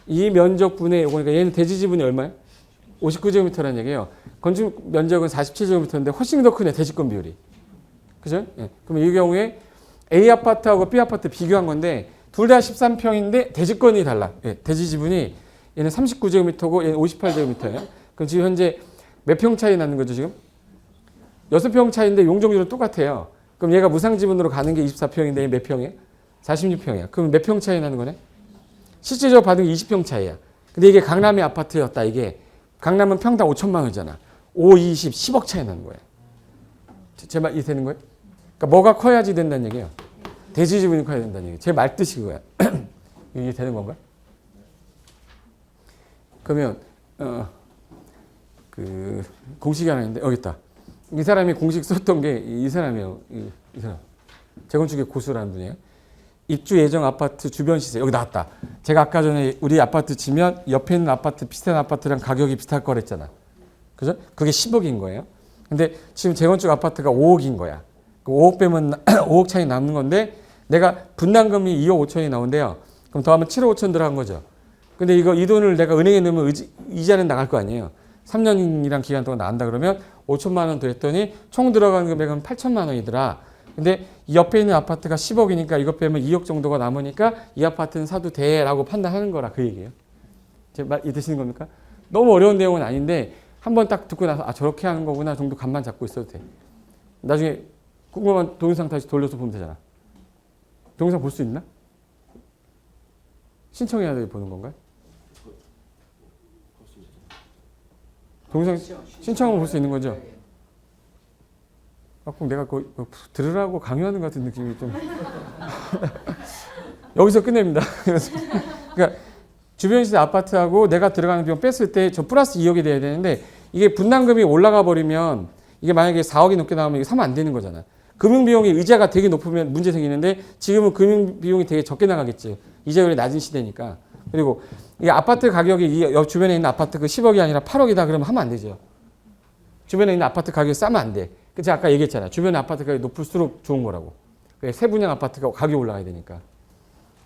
이 면적분의 요거니까 얘는 대지 지분이 얼마야? 59제곱미터라는 얘기예요. 건축 면적은 47제곱미터인데 훨씬 더 크네 대지권 비율이. 그죠? 예. 그럼 이 경우에 A 아파트하고 B 아파트 비교한 건데 둘 다 13평인데 대지권이 달라. 예. 대지 지분이 얘는 39제곱미터고 얘는 58제곱미터예요. 그럼 지금 현재 몇 평 차이 나는 거죠 지금? 6평 차이인데 용적률은 똑같아요. 그럼 얘가 무상 지분으로 가는 게 24평인데 얘 몇 평이에요? 46평이야. 그럼 몇 평 차이 나는 거네? 실제적으로 받은 게 20평 차이야. 근데 이게 강남의 아파트였다. 이게 강남은 평당 5천만 원이잖아. 5, 20, 10억 차이 나는 거예요. 제 말 이해 되는 거예요? 그러니까 뭐가 커야지 된다는 얘기예요. 대지 지분이 커야 된다는 얘기예요. 제 말 뜻이 그거야. 이해 되는 건가? 그러면 그 공식이 하나 있는데 여기 있다. 이 사람이 공식 썼던 게 이 사람이에요. 이 사람. 재건축의 고수라는 분이에요. 입주 예정 아파트 주변 시세 여기 나왔다. 제가 아까 전에 우리 아파트 치면 옆에 있는 아파트 비슷한 아파트랑 가격이 비슷할 거랬잖아. 그죠? 그게 10억인 거예요. 근데 지금 재건축 아파트가 5억인 거야. 5억 빼면 5억 차이 남는 건데 내가 분담금이 2억 5천이 나온대요. 그럼 더하면 7억 5천 들어간 거죠. 근데 이 돈을 내가 은행에 넣으면 이자는 나갈 거 아니에요. 3년이란 기간 동안 나간다 그러면 5천만 원 더 했더니 총 들어가는 금액은 8천만 원이더라. 근데 이 옆에 있는 아파트가 10억이니까 이것 빼면 2억 정도가 남으니까 이 아파트는 사도 돼라고 판단하는 거라 그 얘기예요. 제 말 이해되시는 겁니까? 너무 어려운 내용은 아닌데 한번 딱 듣고 나서 아 저렇게 하는 거구나 정도 감만 잡고 있어도 돼. 나중에 궁금한 동영상 다시 돌려서 보면 되잖아. 동영상 볼 수 있나? 신청해야 돼 보는 건가요? 동영상 신청을 볼 수 있는 거죠? 아, 꼭 내가 뭐 들으라고 강요하는 것 같은 느낌이 좀 여기서 끝냅니다. 그러니까 주변 시세 아파트하고 내가 들어가는 비용 뺐을 때 저 플러스 2억이 돼야 되는데 이게 분담금이 올라가 버리면 이게 만약에 4억이 넘게 나오면 이거 사면 안 되는 거잖아. 금융 비용이 이자가 되게 높으면 문제 생기는데 지금은 금융 비용이 되게 적게 나가겠지. 이자율이 낮은 시대니까. 그리고 이 아파트 가격이 이 옆 주변에 있는 아파트 그 10억이 아니라 8억이다 그러면 하면 안 되죠. 주변에 있는 아파트 가격이 싸면 안 돼. 제가 아까 얘기했잖아. 주변에 아파트 가격이 높을수록 좋은 거라고. 세 분양 아파트가 가격이 올라가야 되니까.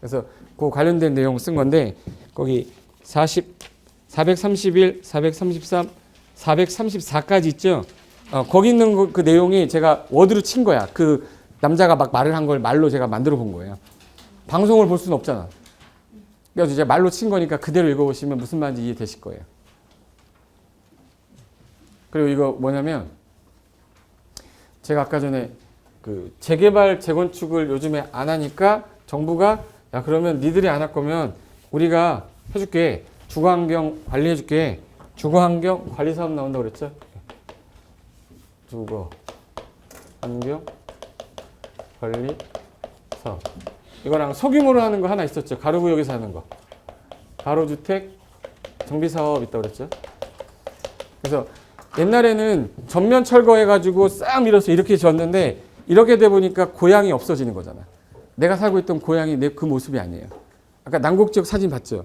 그래서 그 관련된 내용 쓴 건데 거기 431, 433, 434까지 있죠. 거기 있는 그 내용이 제가 워드로 친 거야. 그 남자가 막 말을 한 걸 말로 제가 만들어 본 거예요. 방송을 볼 수는 없잖아. 그래서 제가 말로 친 거니까 그대로 읽어보시면 무슨 말인지 이해되실 거예요. 그리고 이거 뭐냐면 제가 아까 전에 그 재개발 재건축을 요즘에 안 하니까 정부가 야 그러면 니들이 안 할 거면 우리가 해줄게. 주거환경 관리해줄게. 주거환경 관리 사업 나온다고 그랬죠? 주거환경 관리 사업. 이거랑 소규모로 하는 거 하나 있었죠. 가로구역에서 하는 거. 가로주택 정비사업 있다고 그랬죠. 그래서 옛날에는 전면 철거해가지고 싹 밀어서 이렇게 졌는데 이렇게 돼 보니까 고향이 없어지는 거잖아. 내가 살고 있던 고향이 그 모습이 아니에요. 아까 남곡지역 사진 봤죠?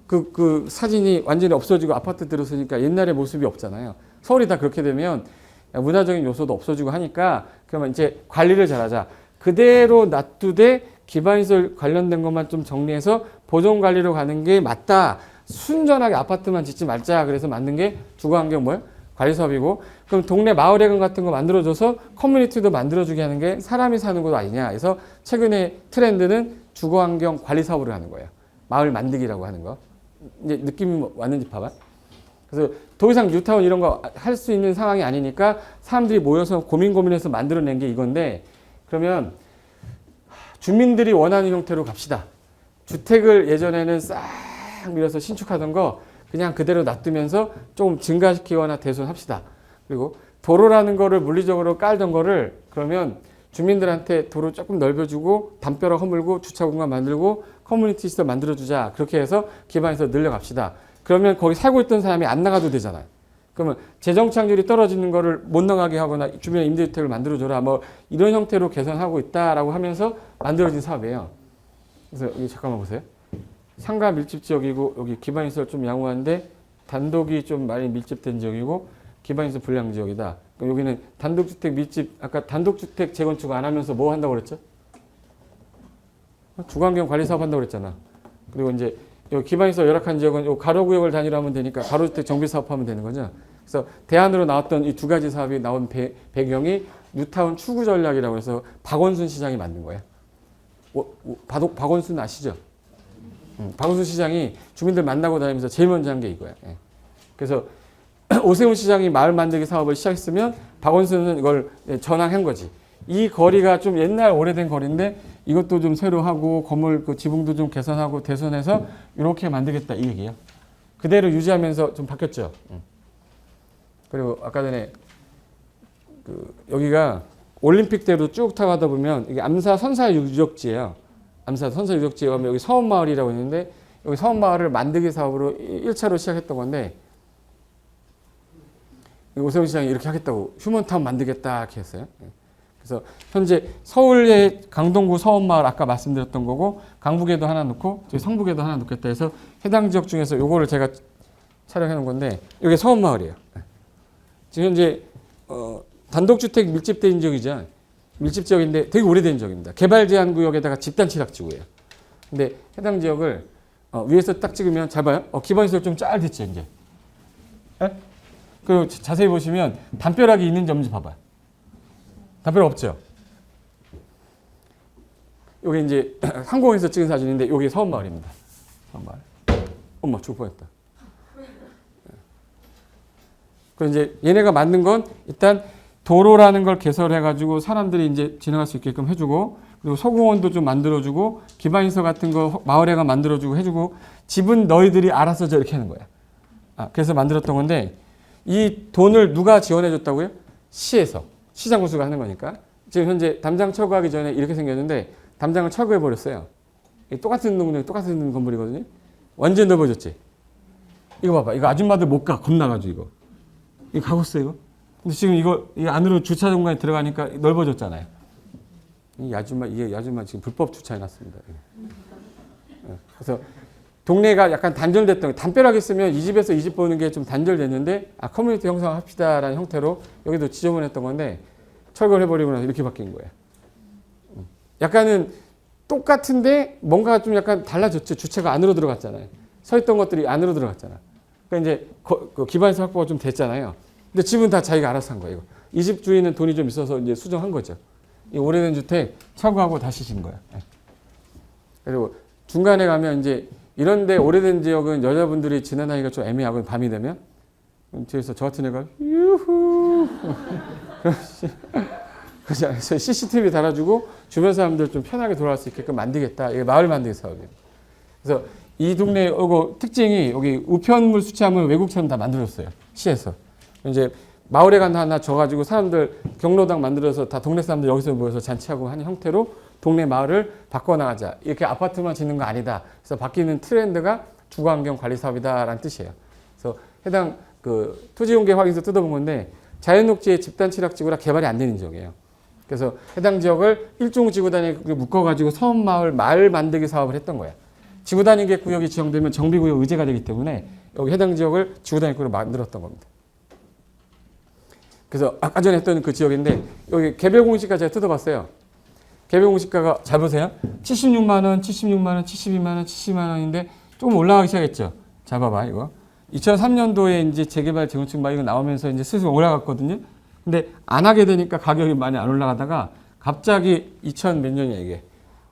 그 사진이 완전히 없어지고 아파트 들어서니까 옛날의 모습이 없잖아요. 서울이 다 그렇게 되면 문화적인 요소도 없어지고 하니까 그러면 이제 관리를 잘하자. 그대로 놔두되 기반시설 관련된 것만 좀 정리해서 보존 관리로 가는 게 맞다. 순전하게 아파트만 짓지 말자. 그래서 만든 게 주거환경 뭐예요? 관리 사업이고 그럼 동네 마을회관 같은 거 만들어줘서 커뮤니티도 만들어주게 하는 게 사람이 사는 곳 아니냐. 그래서 최근에 트렌드는 주거환경 관리 사업으로 하는 거예요. 마을 만들기라고 하는 거. 이제 느낌이 왔는지 봐봐. 그래서 더 이상 뉴타운 이런 거 할 수 있는 상황이 아니니까 사람들이 모여서 고민해서 만들어낸 게 이건데 그러면 주민들이 원하는 형태로 갑시다. 주택을 예전에는 싹 밀어서 신축하던 거 그냥 그대로 놔두면서 조금 증가시키거나 대손합시다. 그리고 도로라는 거를 물리적으로 깔던 거를 그러면 주민들한테 도로 조금 넓혀주고 담벼락 허물고 주차 공간 만들고 커뮤니티 시설 만들어주자. 그렇게 해서 기반에서 늘려갑시다. 그러면 거기 살고 있던 사람이 안 나가도 되잖아요. 그러면 재정착률이 떨어지는 거를 못 나가게 하거나 주변에 임대주택을 만들어줘라. 뭐 이런 형태로 개선하고 있다라고 하면서 만들어진 사업이에요. 그래서 여기 잠깐만 보세요. 상가 밀집 지역이고 여기 기반시설 좀 양호한데 단독이 좀 많이 밀집된 지역이고 기반시설 불량 지역이다. 그럼 여기는 단독주택 밀집 아까 단독주택 재건축 안 하면서 뭐 한다고 그랬죠? 주거환경 관리 사업 한다고 그랬잖아. 그리고 이제 여기 기반시설 열악한 지역은 요 가로구역을 단위로 하면 되니까 가로주택 정비 사업하면 되는 거죠. 그래서 대안으로 나왔던 이 두 가지 사업이 나온 배경이 뉴타운 추구 전략이라고 해서 박원순 시장이 만든 거예요. 박원순 아시죠? 박원순 시장이 주민들 만나고 다니면서 제일 먼저 한 게 이거야. 예. 그래서 오세훈 시장이 마을 만들기 사업을 시작했으면 박원순은 이걸 전환한 거지. 이 거리가 좀 옛날 오래된 거리인데 이것도 좀 새로 하고 건물 그 지붕도 좀 개선하고 대선해서 이렇게 만들겠다 이 얘기예요. 그대로 유지하면서 좀 바뀌었죠. 그리고 아까 전에 여기가 올림픽대로 쭉 타가다 보면 이게 암사 선사 유적지예요. 암사 선사 유적지에 가면 여기 서원마을이라고 있는데 여기 서원마을을 만들기 사업으로 1차로 시작했던 건데 오세훈 시장이 이렇게 하겠다고 휴먼타운 만들겠다 이렇게 했어요. 그래서 현재 서울의 강동구 서원마을 아까 말씀드렸던 거고 강북에도 하나 넣고 저기 성북에도 하나 넣겠다 해서 해당 지역 중에서 요거를 제가 촬영해 놓은 건데 이게 서원마을이에요. 지금 현재 단독주택 밀집된 지역이죠. 밀집 지역인데 되게 오래된 지역입니다. 개발 제한 구역에다가 집단 취락지구예요. 근데 해당 지역을 위에서 딱 찍으면 잘 봐요. 기반시설 좀 잘 됐죠 이제. 에? 그리고 자세히 보시면 담벼락이 있는지 없는지 봐봐요. 담벼락 없죠. 여기 이제 항공에서 찍은 사진인데 여기 서원마을입니다. 서원마을. 엄마 죽을 뻔했다. 그리고 이제 얘네가 만든 건 일단 도로라는 걸 개설해가지고 사람들이 이제 지나갈 수 있게끔 해주고, 그리고 소공원도 좀 만들어주고, 기반시설 같은 거 마을회가 만들어주고 해주고, 집은 너희들이 알아서 저렇게 하는 거야. 그래서 만들었던 건데, 이 돈을 누가 지원해줬다고요? 시에서. 시장 군수가 하는 거니까. 지금 현재 담장 철거하기 전에 이렇게 생겼는데, 담장을 철거해버렸어요. 똑같은 동네, 똑같은 건물이거든요. 완전 넓어졌지. 이거 봐봐. 이거 아줌마들 못 가. 겁나가지고 이거. 이거 가겠어 이거? 근데 지금 이거 이 안으로 주차 공간에 들어가니까 넓어졌잖아요. 이게 아줌마 지금 불법 주차해놨습니다. 그래서 동네가 약간 단절됐던, 담벼락이 있으면 이 집에서 이 집 보는 게 좀 단절됐는데, 커뮤니티 형성합시다라는 형태로 여기도 지저분했던 건데, 철거를 해버리고 나서 이렇게 바뀐 거예요. 약간은 똑같은데 뭔가 좀 약간 달라졌죠. 주체가 안으로 들어갔잖아요. 서 있던 것들이 안으로 들어갔잖아. 그러니까 이제 기반시설 확보가 좀 됐잖아요. 근데 집은 다 자기가 알아서 한 거예요. 이 집 주인은 돈이 좀 있어서 이제 수정한 거죠. 이 오래된 주택 철거하고 다시 진 거야. 그리고 중간에 가면 이제 이런데 오래된 지역은 여자분들이 지나다니기가 좀 애매하고 밤이 되면 뒤에서 저 같은 애가 유후 그래서 CCTV 달아주고 주변 사람들 좀 편하게 돌아갈 수 있게끔 만들겠다. 이게 마을 만들기 사업이에요. 그래서 이 동네 요거 특징이 여기 우편물 수치함을 외국처럼 다 만들었어요. 시에서. 이제 마을에 간다 하나 져가지고 사람들 경로당 만들어서 다 동네 사람들 여기서 모여서 잔치하고 하는 형태로 동네 마을을 바꿔나가자. 이렇게 아파트만 짓는 거 아니다. 그래서 바뀌는 트렌드가 주거환경 관리 사업이다라는 뜻이에요. 그래서 해당 그 토지용계 확인서 뜯어본 건데 자연녹지의 집단 취락지구라 개발이 안 되는 지역이에요. 그래서 해당 지역을 일종 지구단위에 묶어가지고 섬마을 마을 만들기 사업을 했던 거예요. 지구단위 구역이 지정되면 정비구역 의제가 되기 때문에 여기 해당 지역을 지구단위 구역으로 만들었던 겁니다. 그래서 아까 전에 했던 그 지역인데 여기 개별 공시가 제가 뜯어봤어요. 개별 공시가가 잘 보세요. 76만 원, 76만 원, 72만 원, 70만 원인데 조금 올라가기 시작했죠. 잘 봐봐 이거. 2003년도에 이제 재개발 재건축 막 이거 나오면서 이제 슬슬 올라갔거든요. 근데 안 하게 되니까 가격이 많이 안 올라가다가 갑자기 2000 몇 년이야 이게.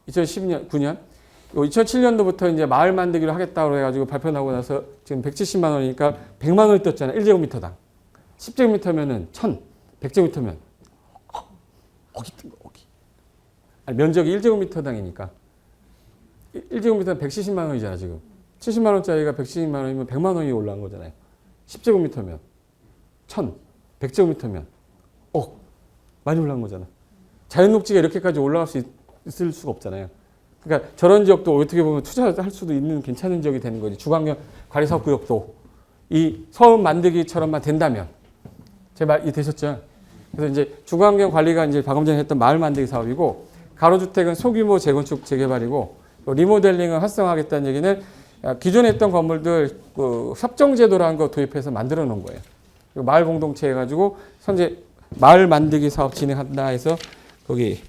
2010년, 9년. 2007년도부터 이제 마을 만들기로 하겠다고 해가지고 발표 나고 나서 지금 170만 원이니까 100만 원이 떴잖아요. 1제곱미터당. 10제곱미터면은 1000, 100제곱미터면 어기 뜬 거, 어기. 아니, 면적이 1제곱미터당이니까 1제곱미터는 170만 원이잖아 지금. 70만 원짜리가 170만 원이면 100만 원이 올라간 거잖아요. 10제곱미터면 1000, 100제곱미터면 많이 올라간 거잖아. 자연녹지가 이렇게까지 올라갈 수 있을 수가 없잖아요. 그러니까 저런 지역도 어떻게 보면 투자할 수도 있는 괜찮은 지역이 되는 거지. 주거환경 관리사업구역도 이 서울 만들기처럼만 된다면 제 말 이해되셨죠? 그래서 이제 주거환경 관리가 이제 방금 전에 했던 마을 만들기 사업이고 가로주택은 소규모 재건축 재개발이고 리모델링을 활성화하겠다는 얘기는 기존에 했던 건물들 그 협정제도라는 거 도입해서 만들어 놓은 거예요. 마을 공동체 해가지고 현재 마을 만들기 사업 진행한다 해서 거기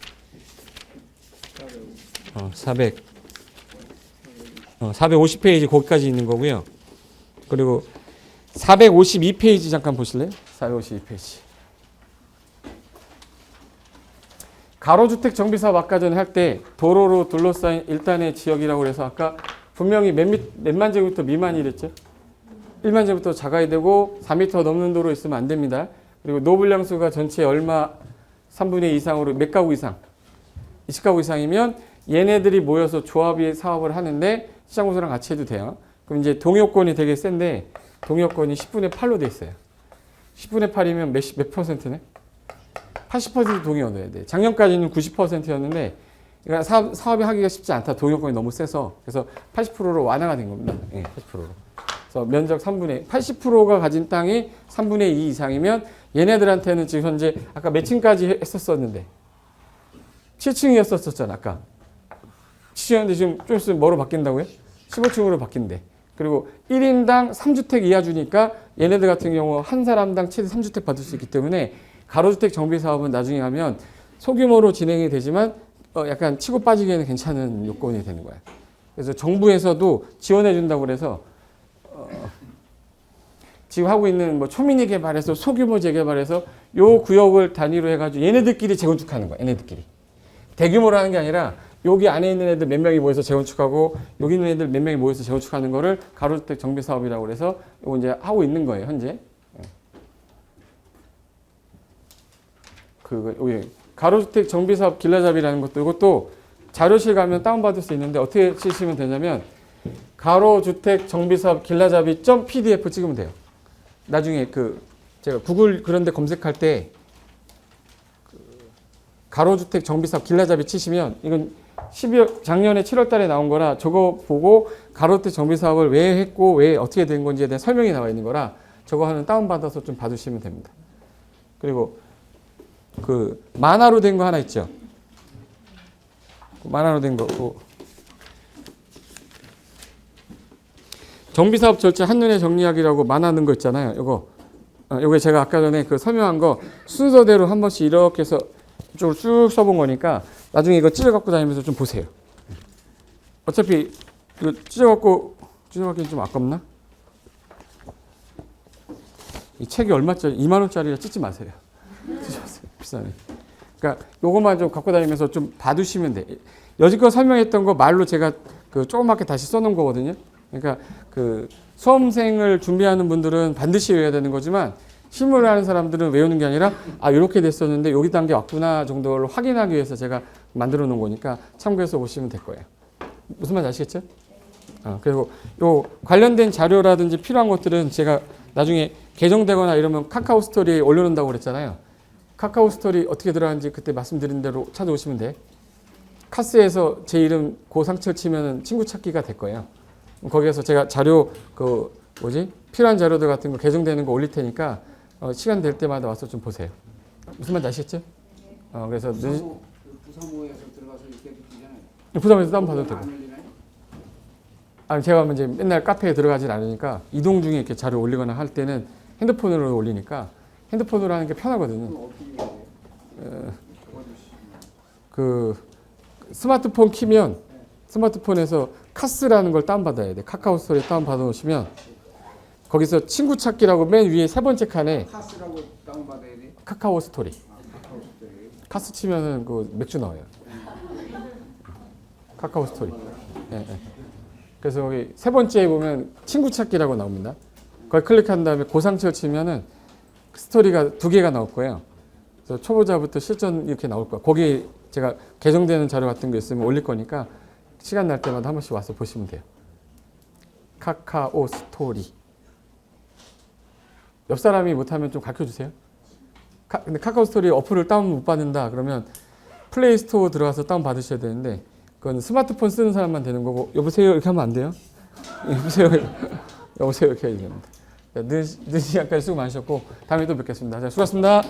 450페이지 거기까지 있는 거고요. 그리고 452페이지 잠깐 보실래요? 452페이지. 가로주택 정비사업 아까 전에 할 때 도로로 둘러싸인 일단의 지역이라고 해서 아까 분명히 몇만 제곱미터 미만이랬죠? 1만 제곱미터 작아야 되고 4m 넘는 도로 있으면 안 됩니다. 그리고 노블량수가 전체 얼마 3분의 2 이상으로 몇 가구 이상 20가구 이상이면 얘네들이 모여서 조합이 사업을 하는데 시장공사랑 같이 해도 돼요. 그럼 이제 동요권이 되게 센데 동요권이 10분의 8로 돼 있어요. 10분의 8이면 몇 퍼센트네? 80% 동요 넣어야 돼. 작년까지는 90%였는데 그러니까 사업이 하기가 쉽지 않다. 동요권이 너무 세서. 그래서 80%로 완화가 된 겁니다. 네, 80%로. 그래서 면적 80%가 가진 땅이 3분의 2 이상이면 얘네들한테는 지금 현재 아까 몇 층까지 했었었는데 7층이었었잖아 아까. 7층인데 지금 좀 있으면 뭐로 바뀐다고요? 15층으로 바뀐대. 그리고 1인당 3주택 이하 주니까 얘네들 같은 경우 한 사람당 최대 3주택 받을 수 있기 때문에 가로주택 정비 사업은 나중에 하면 소규모로 진행이 되지만 약간 치고 빠지기에는 괜찮은 요건이 되는 거야. 그래서 정부에서도 지원해 준다고 그래서 지금 하고 있는 뭐 초미니 개발에서 소규모 재개발에서 요 구역을 단위로 해가지고 얘네들끼리 재건축하는 거야. 얘네들끼리. 대규모로 하는 게 아니라 여기 안에 있는 애들 몇 명이 모여서 재건축하고 여기 있는 애들 몇 명이 모여서 재건축하는 거를 가로주택 정비 사업이라고 그래서 이거 이제 하고 있는 거예요, 현재. 여기 가로주택 정비사업 길라잡이라는 것도 이것도 자료실 가면 다운받을 수 있는데 어떻게 치시면 되냐면 가로주택 정비사업 길라잡이 .pdf 찍으면 돼요. 나중에 제가 구글 그런데 검색할 때 가로주택 정비사업 길라잡이 치시면 이건 작년에 7월 달에 나온 거라 저거 보고 가로주택 정비사업을 왜 했고 왜 어떻게 된 건지에 대한 설명이 나와 있는 거라 저거 하나 다운받아서 좀 봐주시면 됩니다. 그리고 만화로 된 거 하나 있죠. 만화로 된 거. 정비사업 절차 한눈에 정리하기라고 만화 넣은 거 있잖아요. 요게 제가 아까 전에 설명한 거 순서대로 한 번씩 이렇게 해서 이쪽으로 쭉 써본 거니까 나중에 이거 찢어 갖고 다니면서 좀 보세요. 어차피 이거 찢어갖기는 좀 아깝나? 이 책이 얼마짜리? 2만 원짜리라 찢지 마세요. 찢지 마세요. 비싸네. 그러니까 요것만 좀 갖고 다니면서 좀 봐두시면 돼. 여지껏 설명했던 거 말로 제가 조그맣게 다시 써놓은 거거든요. 그러니까 수험생을 준비하는 분들은 반드시 외워야 되는 거지만 실무를 하는 사람들은 외우는 게 아니라 이렇게 됐었는데 여기 단계 왔구나 정도를 확인하기 위해서 제가 만들어 놓은 거니까 참고해서 보시면 될 거예요. 무슨 말인지 아시겠죠? 그리고 요 관련된 자료라든지 필요한 것들은 제가 나중에 개정되거나 이러면 카카오 스토리에 올려놓는다고 그랬잖아요. 카카오 스토리 어떻게 들어가는지 그때 말씀드린 대로 찾아오시면 돼. 카스에서 제 이름 고상철 치면 친구 찾기가 될 거예요. 거기에서 제가 자료 필요한 자료들 같은 거 개정되는 거 올릴 테니까 시간 될 때마다 와서 좀 보세요. 무슨 말인지 아시겠죠? 그래서 부사모에서 들어가서 이렇게 붙이잖아요. 부사모에서 다운받아도 되고. 안 열리나요? 제가 이제 맨날 카페에 들어가질 않으니까 이동 중에 이렇게 자료 올리거나 할 때는 핸드폰으로 올리니까 핸드폰으로 하는 게 편하거든요. 그럼 어떻게 해야 돼요? 스마트폰 키면 스마트폰에서 카스라는 걸 다운받아야 돼. 카카오 스토리 다운받아 놓으시면 거기서 친구 찾기라고 맨 위에 세 번째 칸에 카스라고 다운받아야 돼? 카카오 스토리. 카카오 스토리. 카스 치면은 맥주 나와요. 카카오 스토리. 예. 그래서 여기 세 번째에 보면 친구 찾기라고 나옵니다. 거기 클릭한 다음에 고상철 치면은 스토리가 2개가 나올 거예요. 그래서 초보자부터 실전 이렇게 나올 거예요. 거기 제가 개정되는 자료 같은 거 있으면 올릴 거니까 시간 날 때마다 한 번씩 와서 보시면 돼요. 카카오 스토리. 옆 사람이 못하면 좀 가르쳐 주세요. 근데 카카오 스토리 어플을 다운 못 받는다 그러면 플레이 스토어 들어가서 다운 받으셔야 되는데 그건 스마트폰 쓰는 사람만 되는 거고 여보세요 이렇게 하면 안 돼요. 여보세요 여보세요 이렇게 해야 됩니다. 늦은 시간까지 수고 많으셨고 다음에 또 뵙겠습니다. 자, 수고하셨습니다.